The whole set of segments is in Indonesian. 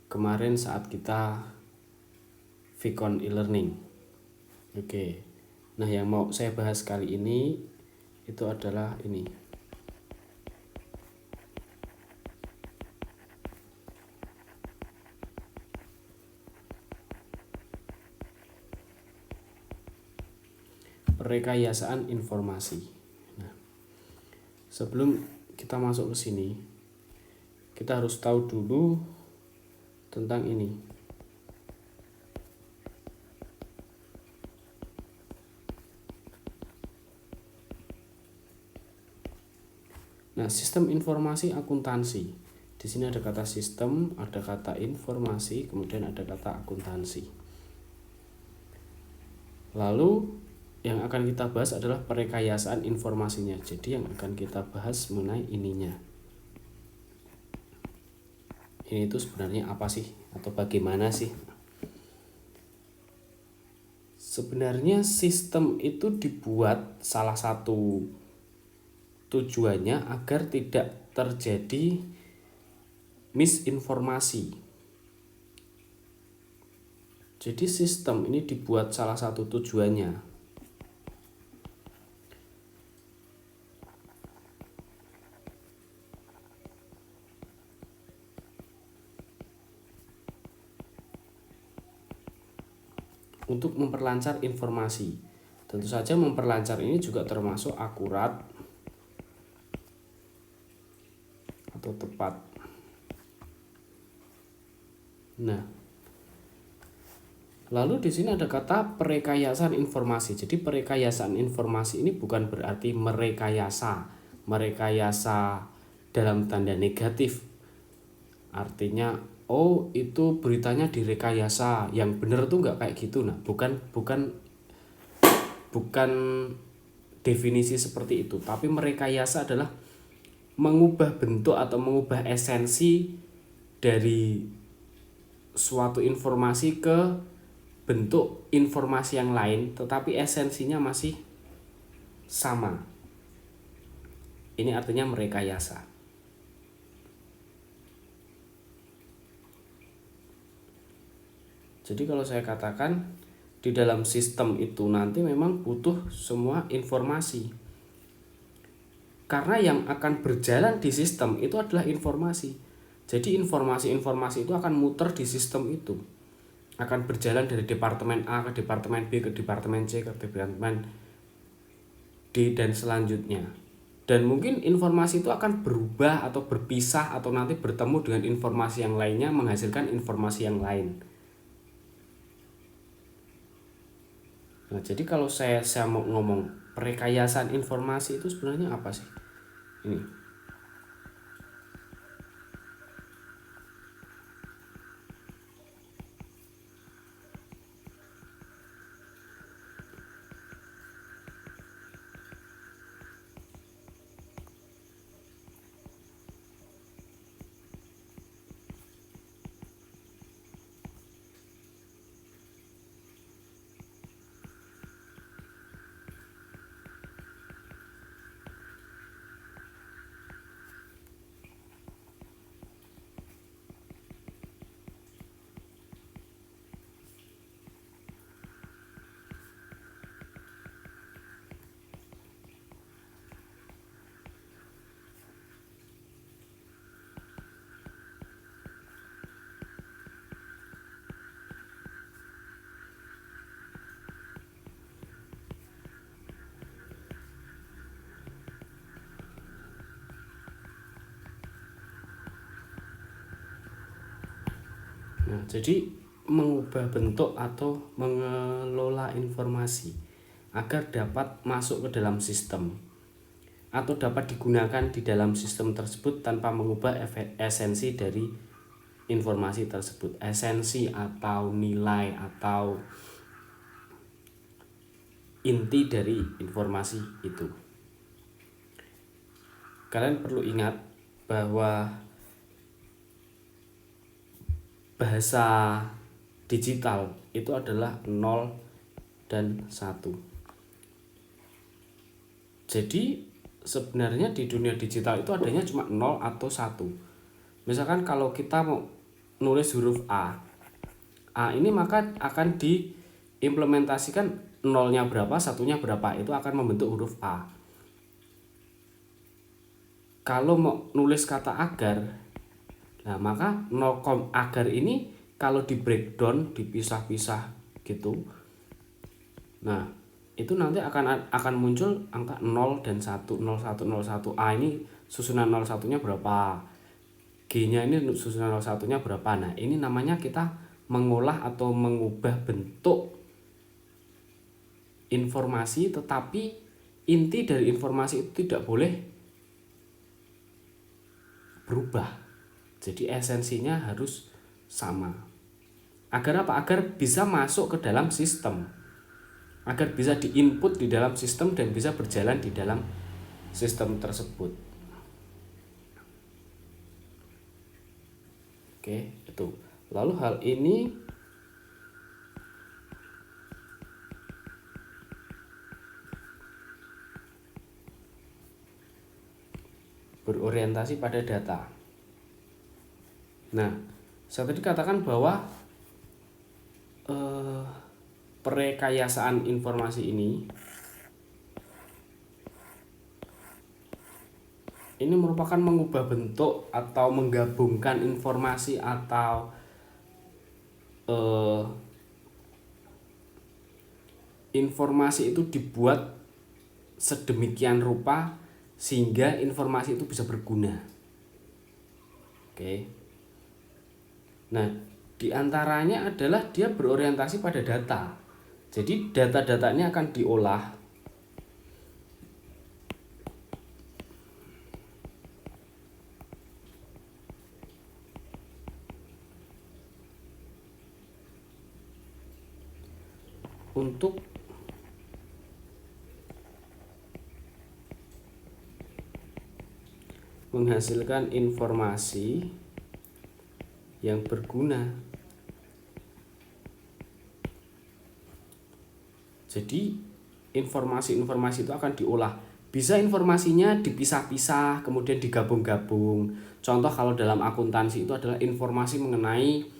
kemarin saat kita Vicon e-learning. Oke. Nah, yang mau saya bahas kali ini itu adalah ini. Perekayasaan informasi. Nah, sebelum kita masuk ke sini, kita harus tahu dulu tentang ini. Nah, sistem informasi akuntansi. Di sini ada kata sistem, ada kata informasi, kemudian ada kata akuntansi. Lalu yang akan kita bahas adalah perekayasaan informasinya. Jadi yang akan kita bahas mengenai ininya. Ini itu sebenarnya apa sih? Atau bagaimana sih? Sebenarnya sistem itu dibuat salah satu tujuannya agar tidak terjadi misinformasi. Jadi sistem ini dibuat salah satu tujuannya untuk memperlancar informasi. Tentu saja memperlancar ini juga termasuk akurat atau tepat. Nah, lalu di sini ada kata perekayasaan informasi. Jadi perekayasaan informasi ini bukan berarti merekayasa dalam tanda negatif. Artinya, oh itu beritanya direkayasa, yang benar tuh nggak kayak gitu. Nah, bukan definisi seperti itu. Tapi merekayasa adalah mengubah bentuk atau mengubah esensi dari suatu informasi ke bentuk informasi yang lain, tetapi esensinya masih sama. Ini artinya merekayasa. Jadi kalau saya katakan di dalam sistem itu nanti memang butuh semua informasi. Karena yang akan berjalan di sistem itu adalah informasi. Jadi informasi-informasi itu akan muter di sistem itu. Akan berjalan dari departemen A ke departemen B ke departemen C ke departemen D dan selanjutnya. Dan mungkin informasi itu akan berubah atau berpisah atau nanti bertemu dengan informasi yang lainnya menghasilkan informasi yang lain. Nah, jadi kalau saya mau ngomong perekayasaan informasi itu sebenarnya apa sih? Ini. Nah, jadi mengubah bentuk atau mengelola informasi agar dapat masuk ke dalam sistem atau dapat digunakan di dalam sistem tersebut tanpa mengubah esensi dari informasi tersebut. Esensi atau nilai atau inti dari informasi itu. Kalian perlu ingat bahwa bahasa digital itu adalah 0 dan 1. Jadi sebenarnya di dunia digital itu adanya cuma 0 atau 1. Misalkan kalau kita mau nulis huruf A ini maka akan diimplementasikan nolnya berapa, satunya berapa, itu akan membentuk huruf A. Kalau mau nulis kata agar, nah maka agar ini kalau di breakdown, dipisah-pisah gitu, nah itu nanti akan muncul angka 0 dan 1, 01, 01. A ini susunan 01-nya berapa, G-nya ini susunan 01-nya berapa. Nah ini namanya kita mengolah atau mengubah bentuk informasi, tetapi inti dari informasi itu tidak boleh berubah. Jadi esensinya harus sama. Agar apa? Agar bisa masuk ke dalam sistem, agar bisa diinput di dalam sistem dan bisa berjalan di dalam sistem tersebut. Oke, itu. Lalu hal ini berorientasi pada data. Nah, saya tadi katakan bahwa perekayasaan informasi ini merupakan mengubah bentuk atau menggabungkan informasi atau informasi itu dibuat sedemikian rupa sehingga informasi itu bisa berguna. Oke. Nah, diantaranya adalah dia berorientasi pada data. Jadi data-data ini akan diolah untuk menghasilkan informasi yang berguna. Jadi informasi-informasi itu akan diolah. Bisa informasinya dipisah-pisah kemudian digabung-gabung. Contoh kalau dalam akuntansi itu adalah informasi mengenai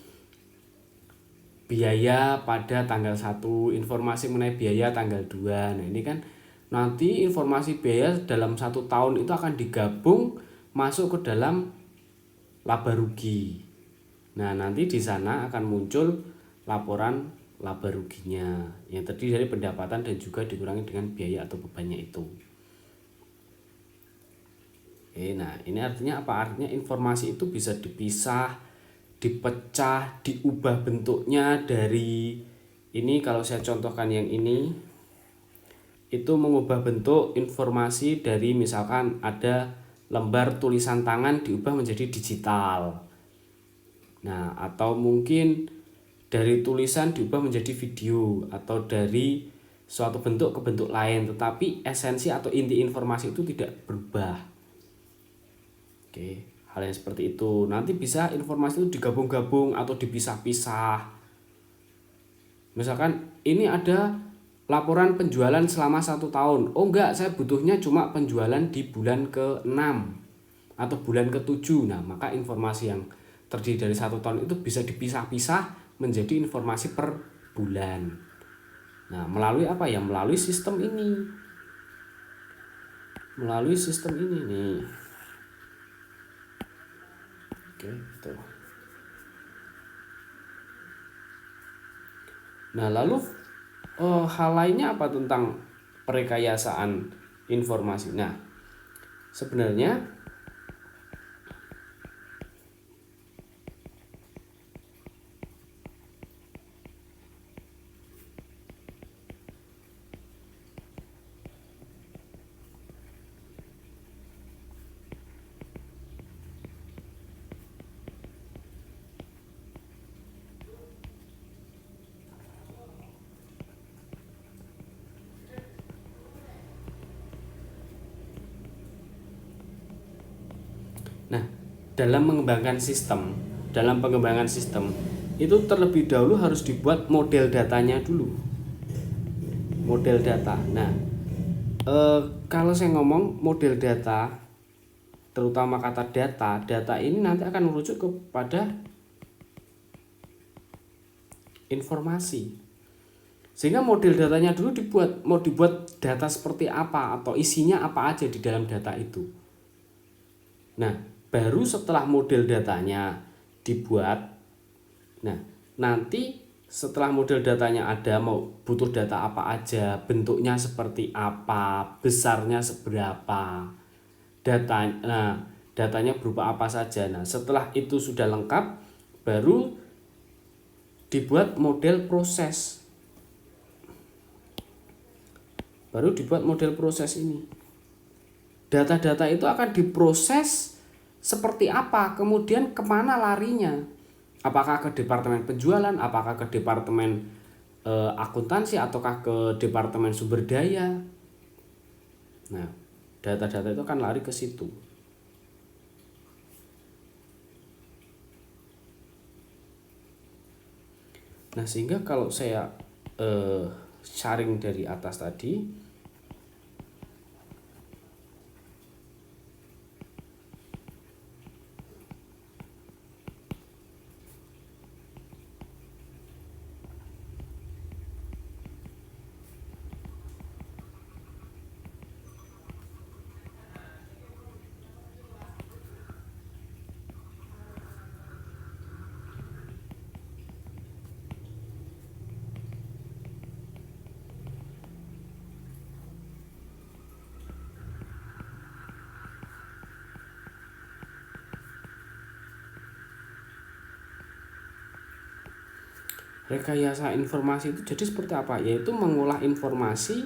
biaya pada tanggal 1, informasi mengenai biaya tanggal 2. Nah ini kan nanti informasi biaya dalam 1 tahun itu akan digabung masuk ke dalam laba rugi. Nah nanti di sana akan muncul laporan laba ruginya yang terdiri dari pendapatan dan juga dikurangi dengan biaya atau bebannya itu. Nah ini artinya apa? Artinya informasi itu bisa dipisah, dipecah, diubah bentuknya dari ini. Kalau saya contohkan yang ini, itu mengubah bentuk informasi dari misalkan ada lembar tulisan tangan diubah menjadi digital. Nah atau mungkin dari tulisan diubah menjadi video atau dari suatu bentuk ke bentuk lain, tetapi esensi atau inti informasi itu tidak berubah. Oke, hal yang seperti itu. Nanti bisa informasi itu digabung-gabung atau dipisah-pisah. Misalkan ini ada laporan penjualan selama 1 tahun. Oh enggak, saya butuhnya cuma penjualan di bulan ke-6 atau bulan ke-7. Nah maka informasi yang terdiri dari 1 tahun itu bisa dipisah-pisah menjadi informasi per bulan. Nah melalui apa ya? Melalui sistem ini. Melalui sistem ini nih. Oke, gitu. Nah lalu hal lainnya apa tentang perekayasaan informasi? Nah sebenarnya dalam pengembangan sistem itu terlebih dahulu harus dibuat model datanya dulu. Model data. Nah, kalau saya ngomong model data, terutama kata data ini nanti akan merujuk kepada informasi. Sehingga model datanya dulu mau dibuat data seperti apa atau isinya apa aja di dalam data itu. Nah, baru setelah model datanya dibuat, nah nanti setelah model datanya ada, mau butuh data apa aja, bentuknya seperti apa, besarnya seberapa, datanya berupa apa saja. Nah, setelah itu sudah lengkap, baru dibuat model proses. Ini. Data-data itu akan diproses seperti apa, kemudian kemana larinya. Apakah ke departemen penjualan, apakah ke departemen akuntansi, ataukah ke departemen sumber daya. Nah, data-data itu akan lari ke situ. Nah, sehingga kalau saya sharing dari atas tadi, rekayasa informasi itu jadi seperti apa? Yaitu mengolah informasi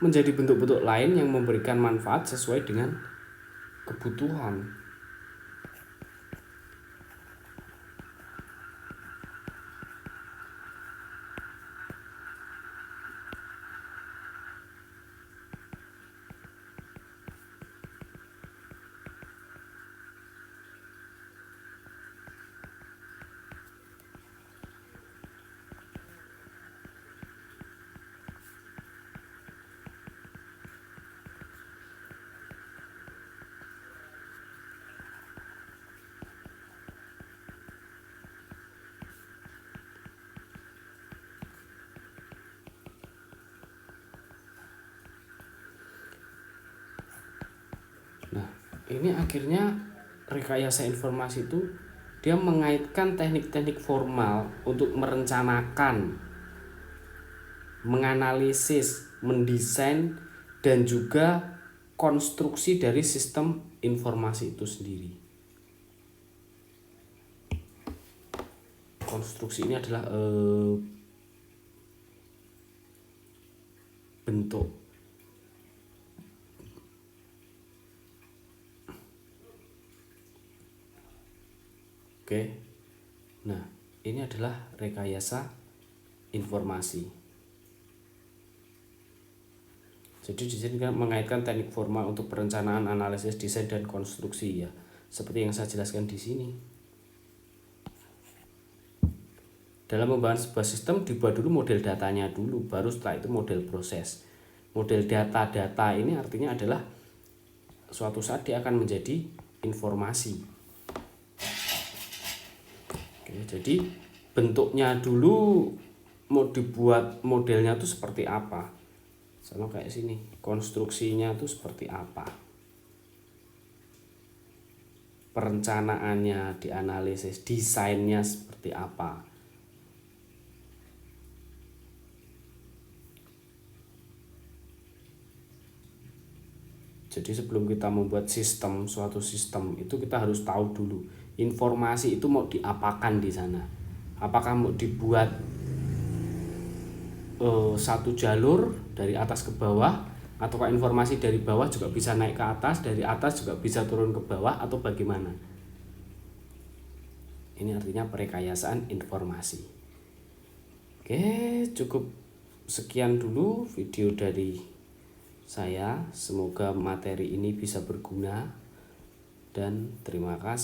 menjadi bentuk-bentuk lain yang memberikan manfaat sesuai dengan kebutuhan. Nah, ini akhirnya rekayasa informasi itu dia mengaitkan teknik-teknik formal untuk merencanakan, menganalisis, mendesain, dan juga konstruksi dari sistem informasi itu sendiri. Konstruksi ini adalah bentuk. Oke. Nah, ini adalah rekayasa informasi. Jadi di sini kan mengaitkan teknik formal untuk perencanaan, analisis, desain, dan konstruksi ya. Seperti yang saya jelaskan di sini. Dalam membangun sebuah sistem dibuat dulu model datanya dulu, baru setelah itu model proses. Model data ini artinya adalah suatu saat dia akan menjadi informasi. Oke, jadi bentuknya dulu mau dibuat modelnya itu seperti apa, sama kayak sini, konstruksinya itu seperti apa, perencanaannya dianalisis, desainnya seperti apa. Jadi sebelum kita membuat suatu sistem itu kita harus tahu dulu informasi itu mau diapakan di sana. Apakah mau dibuat satu jalur dari atas ke bawah, ataukah informasi dari bawah juga bisa naik ke atas, dari atas juga bisa turun ke bawah, atau bagaimana? Ini artinya perekayasaan informasi. Oke, cukup sekian dulu video dari saya. Semoga materi ini bisa berguna dan terima kasih.